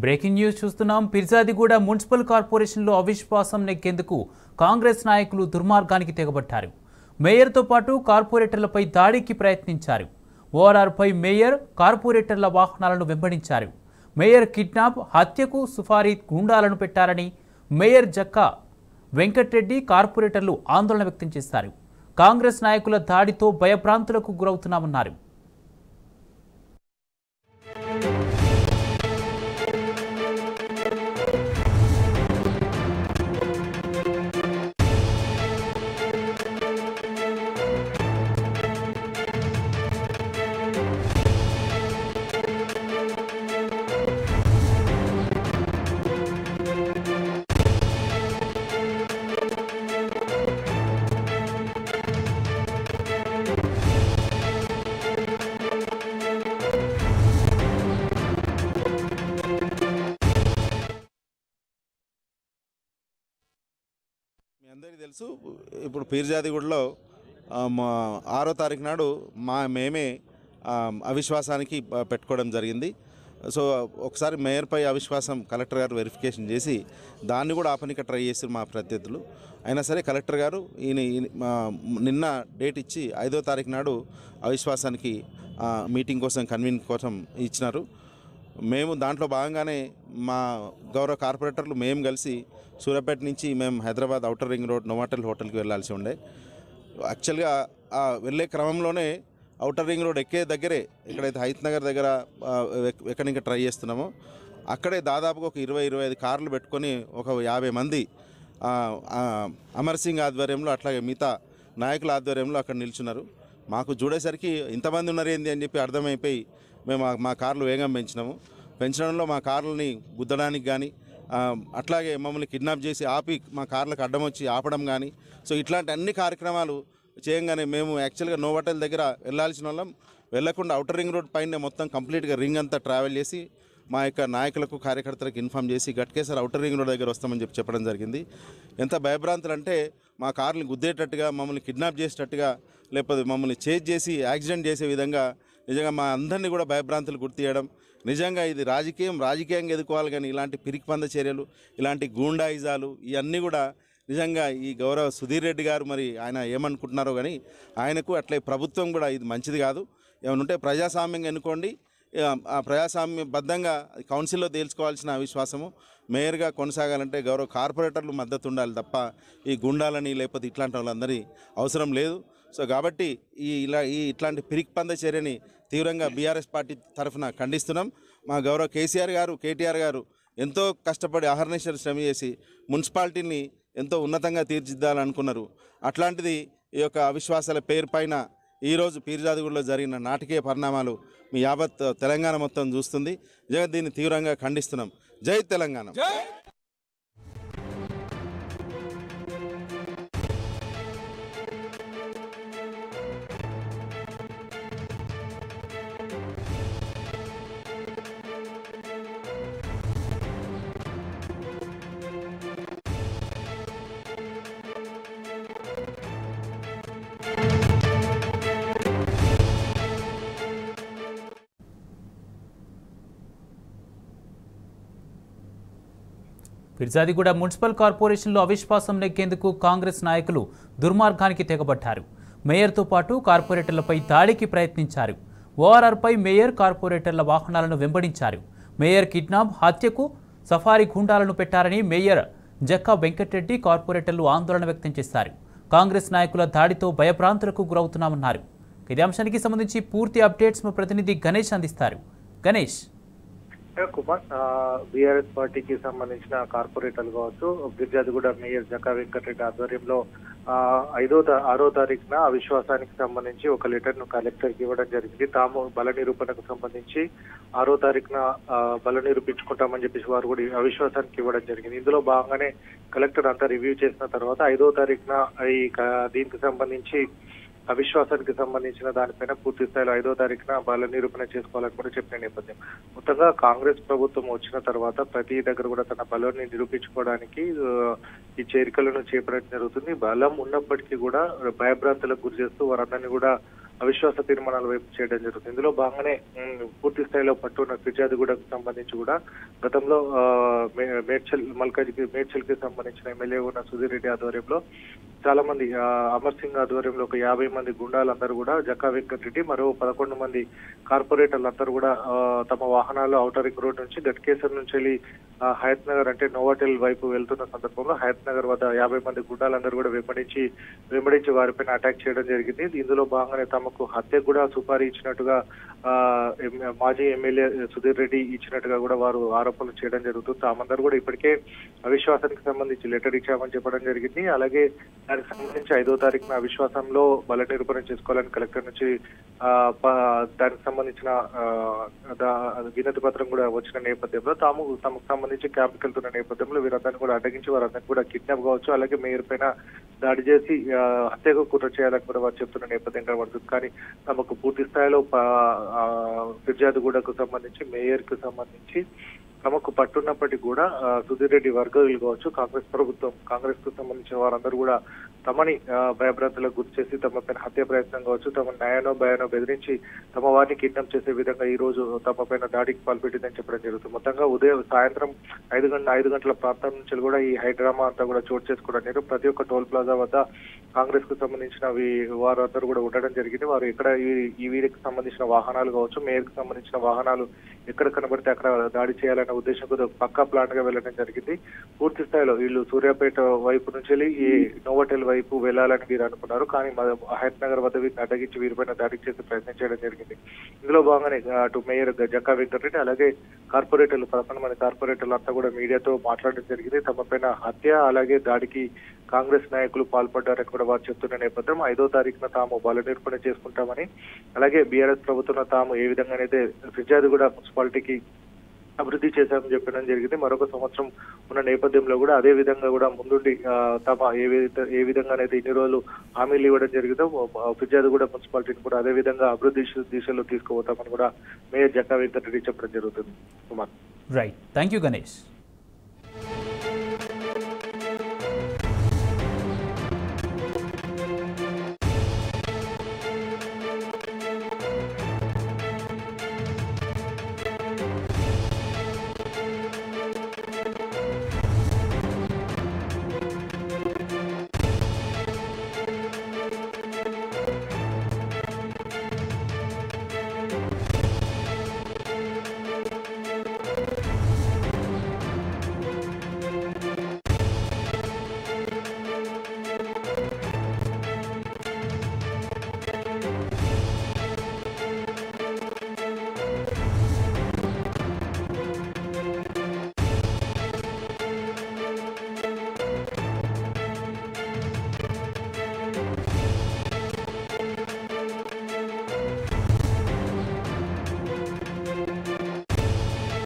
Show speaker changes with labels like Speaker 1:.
Speaker 1: Breaking news చూస్తున్నాం. Peerzadiguda municipal కార్పొరేషన్లో అవిశ్వాసం నెక్కేందుకు కాంగ్రెస్ నాయకులు దుర్మార్గానికి తెగబట్టారు. మేయర్తో పాటు కార్పొరేటర్లపై దాడికి ప్రయత్నించారు. ఓఆర్ఆర్పై మేయర్, కార్పొరేటర్ల వాహనాలను వెంబడించారు. మేయర్ కిడ్నాప్, హత్యకు సుఫారీ గూండాలను పెట్టారని మేయర్ జక్కా వెంకట్రెడ్డి, కార్పొరేటర్లు ఆందోళన వ్యక్తం చేశారు. కాంగ్రెస్ నాయకుల దాడితో భయభ్రాంతులకు గురవుతున్నామన్నారు.
Speaker 2: మీ అందరికీ తెలుసు, ఇప్పుడు పీర్జాదిగూడలో 6వ తారీఖు నాడు మేమే అవిశ్వాసానికి పెట్టుకోవడం జరిగింది. సో ఒకసారి మేయర్పై అవిశ్వాసం కలెక్టర్ గారు వెరిఫికేషన్ చేసి దాన్ని కూడా ఆపనికి ట్రై చేసి మా ప్రత్యర్థులు అయినా సరే కలెక్టర్ గారు నిన్న డేట్ ఇచ్చి 5వ తారీఖు నాడు అవిశ్వాసానికి మీటింగ్ కోసం కన్వీన్ కోసం ఇచ్చినారు. మేము దాంట్లో భాగంగానే మా గౌరవ కార్పొరేటర్లు మేము కలిసి సూర్యాపేట నుంచి మేము Hyderabad outer ring road Novotel హోటల్కి వెళ్ళాల్సి ఉండే. యాక్చువల్గా వెళ్ళే క్రమంలోనే ఔటర్ రింగ్ రోడ్ ఎక్కే దగ్గరే ఎక్కడైతే హైత్ నగర్ దగ్గర ఎక్కడికి ట్రై చేస్తున్నామో అక్కడే దాదాపుగా ఒక 20-25 కార్లు పెట్టుకొని ఒక 50 మంది అమర్ సింగ్ ఆధ్వర్యంలో అట్లాగే మిగతా నాయకుల ఆధ్వర్యంలో అక్కడ నిల్చున్నారు. మాకు చూడేసరికి ఇంతమంది ఉన్నారు ఏంది అని చెప్పి అర్థమైపోయి మేము మా కార్లు వేగం పెంచడంలో మా కార్లని గుద్దడానికి కానీ అట్లాగే మమ్మల్ని కిడ్నాప్ చేసి ఆపి మా కార్లకు అడ్డం వచ్చి ఆపడం కానీ సో ఇట్లాంటి అన్ని కార్యక్రమాలు చేయంగానే మేము యాక్చువల్గా నోవాటెల్ దగ్గర వెళ్ళాల్సిన వాళ్ళం వెళ్లకుండా ఔటర్ రింగ్ రోడ్ పైన మొత్తం కంప్లీట్గా రింగ్ అంతా ట్రావెల్ చేసి మా యొక్క నాయకులకు కార్యకర్తలకు ఇన్ఫామ్ చేసి గట్కేసారి ఔటర్ రింగ్ రోడ్ దగ్గర వస్తామని చెప్పడం జరిగింది. ఎంత భయభ్రాంతులు అంటే మా కార్ని గుద్దేటట్టుగా, మమ్మల్ని కిడ్నాప్ చేసేటట్టుగా, లేకపోతే మమ్మల్ని చేజ్ చేసి యాక్సిడెంట్ చేసే విధంగా నిజంగా మా అందరినీ కూడా భయభ్రాంతులు గుర్తు చేయడం. నిజంగా ఇది రాజకీయంగా ఎదుర్కోవాలి, కానీ ఇలాంటి పిరికిపంద చర్యలు, ఇలాంటి గూండాయిజాలు ఇవన్నీ కూడా నిజంగా ఈ గౌరవ సుధీర్ రెడ్డి గారు మరి ఆయన ఏమనుకుంటున్నారో కానీ ఆయనకు అట్లే ప్రభుత్వం కూడా ఇది మంచిది కాదు. ఏమైనా ఉంటే ప్రజాస్వామ్యంగా ఎన్నుకోండి, ఆ ప్రజాస్వామ్యబద్ధంగా కౌన్సిల్లో తేల్చుకోవాల్సిన అవిశ్వాసము మేయర్గా కొనసాగాలంటే గౌరవ కార్పొరేటర్లు మద్దతు ఉండాలి తప్ప ఈ గుండాలని లేకపోతే ఇట్లాంటి వాళ్ళందరి అవసరం లేదు. సో కాబట్టి ఇట్లాంటి పిరికిపంద చర్యని తీవ్రంగా బీఆర్ఎస్ పార్టీ తరఫున ఖండిస్తున్నాం. మా గౌరవ కేటీఆర్ గారు ఎంతో కష్టపడి అహర్నిశలు శ్రమ చేసి మున్సిపాలిటీని ఎంతో ఉన్నతంగా తీర్చిదిద్దాలనుకున్నారు. అట్లాంటిది ఈ యొక్క అవిశ్వాసాల పేరు పైన ఈరోజు పీర్జాదిగూడలో జరిగిన నాటకీయ పరిణామాలు మీ యావత్ తెలంగాణ మొత్తం చూస్తుంది. దీన్ని తీవ్రంగా ఖండిస్తున్నాం. జై తెలంగాణ.
Speaker 1: పిర్జాదిగూడ మున్సిపల్ కార్పొరేషన్లో అవిశ్వాసం నెక్కేందుకు కాంగ్రెస్ నాయకులు దుర్మార్గానికి తెగబట్టారు. మేయర్తో పాటు కార్పొరేటర్లపై దాడికి ప్రయత్నించారు. ఓఆర్ఆర్పై మేయర్, కార్పొరేటర్ల వాహనాలను వెంబడించారు. మేయర్ కిడ్నాప్, హత్యకు సఫారీ గూండాలను పెట్టారని మేయర్ జక్కా వెంకట్రెడ్డి, కార్పొరేటర్లు ఆందోళన వ్యక్తం చేశారు. కాంగ్రెస్ నాయకుల దాడితో భయభ్రాంతులకు గురవుతున్నామన్నారు. ఇదే అంశానికి సంబంధించి పూర్తి అప్డేట్స్ మా ప్రతినిధి గణేష్ అందిస్తారు. గణేష్.
Speaker 3: కుమార్, బీఆర్ఎస్ పార్టీకి సంబంధించిన కార్పొరేటర్లు కావచ్చు, పిర్జాదిగూడ మేయర్ జక్కా వెంకటరెడ్డి ఆధ్వర్యంలో 6వ తారీఖున అవిశ్వాసానికి సంబంధించి ఒక లెటర్ ను కలెక్టర్ కి ఇవ్వడం జరిగింది. తాము బల నిరూపణకు సంబంధించి 6వ తారీఖున బల నిరూపించుకుంటామని చెప్పేసి వారు కూడా అవిశ్వాసానికి ఇవ్వడం జరిగింది. ఇందులో భాగంగానే కలెక్టర్ అంతా రివ్యూ చేసిన తర్వాత 5వ తారీఖున దీనికి సంబంధించి అవిశ్వాసానికి సంబంధించిన దానిపైన పూర్తి స్థాయిలో 5వ తారీఖున బల నిరూపణ చేసుకోవాలని కూడా చెప్పిన నేపథ్యం. మొత్తంగా కాంగ్రెస్ ప్రభుత్వం వచ్చిన తర్వాత ప్రతి దగ్గర కూడా తన బలాన్ని నిరూపించుకోవడానికి ఈ చేరికలను చేపట్టడం జరుగుతుంది. బలం ఉన్నప్పటికీ కూడా భయభ్రాంతులకు గురి చేస్తూ వారందరినీ కూడా అవిశ్వాస తీర్మానాల వైపు చేయడం జరుగుతుంది. ఇందులో భాగంగానే పూర్తి స్థాయిలో పట్టున్న ఫిర్యాదుగూడకు సంబంధించి కూడా గతంలో మేడ్చల్ కి సంబంధించిన ఎమ్మెల్యే ఉన్న సుధీర్ రెడ్డి ఆధ్వర్యంలో చాలా మంది అమర్ సింగ్ ఆధ్వర్యంలో ఒక 50 మంది గుండాలందరూ కూడా జక్కా వెంకటరెడ్డి మరో 11 మంది కార్పొరేటర్లందరూ కూడా తమ వాహనాలు ఔటర్ రింగ్ రోడ్ నుంచి గట్కేసర్ నుంచి వెళ్ళి హయత్ నగర్ అంటే నోవాటెల్ వైపు వెళ్తున్న సందర్భంలో హయత్ నగర్ వద్ద 50 మంది గుండాలందరూ కూడా వెంబడించి వారిపైన అటాక్ చేయడం జరిగింది. ఇందులో భాగంగానే తమకు హత్య కూడా సుపారీ ఇచ్చినట్టుగా మాజీ ఎమ్మెల్యే సుధీర్ రెడ్డి ఇచ్చినట్టుగా కూడా వారు ఆరోపణలు చేయడం జరుగుతుంది. తామందరూ కూడా ఇప్పటికే అవిశ్వాసానికి సంబంధించి లెటర్ ఇచ్చామని చెప్పడం జరిగింది. అలాగే దానికి సంబంధించి 5వ తారీఖున అవిశ్వాసంలో బల నిరూపణ చేసుకోవాలని కలెక్టర్ నుంచి దానికి సంబంధించిన వినతి పత్రం కూడా వచ్చిన నేపథ్యంలో తమకు సంబంధించి క్యాంప్కి వెళ్తున్న నేపథ్యంలో వీరందరినీ కూడా అడ్డగించి వారందరినీ కూడా కిడ్నాప్ కావచ్చు, అలాగే మేయర్ పైన దాడి చేసి హత్యకు కుట్ర చేయాలని కూడా వారు చెప్తున్న నేపథ్యం కనబడుతుంది. కానీ తమకు పూర్తి స్థాయిలో ఫిర్యాదుగూడకు సంబంధించి మేయర్ కు సంబంధించి తమకు పట్టున్నప్పటికీ కూడా సుధీర్ రెడ్డి వర్గీయులు కావచ్చు, కాంగ్రెస్ కు సంబంధించిన వారందరూ కూడా తమని భయభ్రాంతులకు గురి చేసి తమ పైన హత్య ప్రయత్నం కావచ్చు, తమ న్యాయనో భయానో బెదిరించి తమ వారిని కిడ్నాప్ చేసే విధంగా ఈ రోజు తమ పైన దాడికి పాల్పెట్టిందని చెప్పడం జరుగుతుంది. మొత్తంగా సాయంత్రం 5 గంటల ప్రాంతం నుంచి కూడా ఈ హైడ్రామా అంతా కూడా చోటు చేసుకోవడం ప్రతి ఒక్క టోల్ ప్లాజా వద్ద కాంగ్రెస్ కు సంబంధించిన వారు అందరూ కూడా ఉండడం జరిగింది. వారు ఎక్కడ ఈ వీరికి సంబంధించిన వాహనాలు కావచ్చు, మేయర్ కు సంబంధించిన వాహనాలు ఎక్కడ కనబడితే అక్కడ దాడి చేయాలనే ఉద్దేశంతో పక్కా ప్లాన్ గా వెళ్ళడం జరిగింది. పూర్తి స్థాయిలో వీళ్ళు సూర్యాపేట వైపు నుంచి వెళ్ళి ఈ నోవాటెల్ వైపు వెళ్లాలని వీరు అనుకున్నారు. కానీ హయత్ నగర్ వద్ద వీరిని అడ్డగించి వీరిపైన దాడికి చేసే ప్రయత్నం చేయడం జరిగింది. ఇందులో భాగంగానే అటు మేయర్ జక్కా వెంకటరెడ్డి అలాగే కార్పొరేటర్లు 11 మంది కార్పొరేటర్లు అంతా కూడా మీడియాతో మాట్లాడడం జరిగింది. తమ పైన హత్య అలాగే దాడికి కాంగ్రెస్ నాయకులు పాల్పడ్డారని కూడా వారు చెప్తున్న నేపథ్యం 5వ తారీఖున తాము బల నిరూపణ చేసుకుంటామని, అలాగే బీఆర్ఎస్ ప్రభుత్వం తాము ఏ విధంగానైతే ఫిర్యాదుగూడ మున్సిపాలిటీకి అభివృద్ధి చేశామని చెప్పడం జరిగింది. మరొక సంవత్సరం ఉన్న నేపథ్యంలో కూడా అదే విధంగా కూడా ముందుండి తమ ఏ విధంగానైతే ఇన్ని రోజులు హామీలు ఇవ్వడం జరిగిందో ఫిర్యాదుగూడ మున్సిపాలిటీని కూడా అదే విధంగా అభివృద్ధి దిశలో తీసుకుపోతామని కూడా మేయర్ జక్కా వెంకటరెడ్డి చెప్పడం జరుగుతుంది. Kumar.
Speaker 1: Right, thank you Ganesh.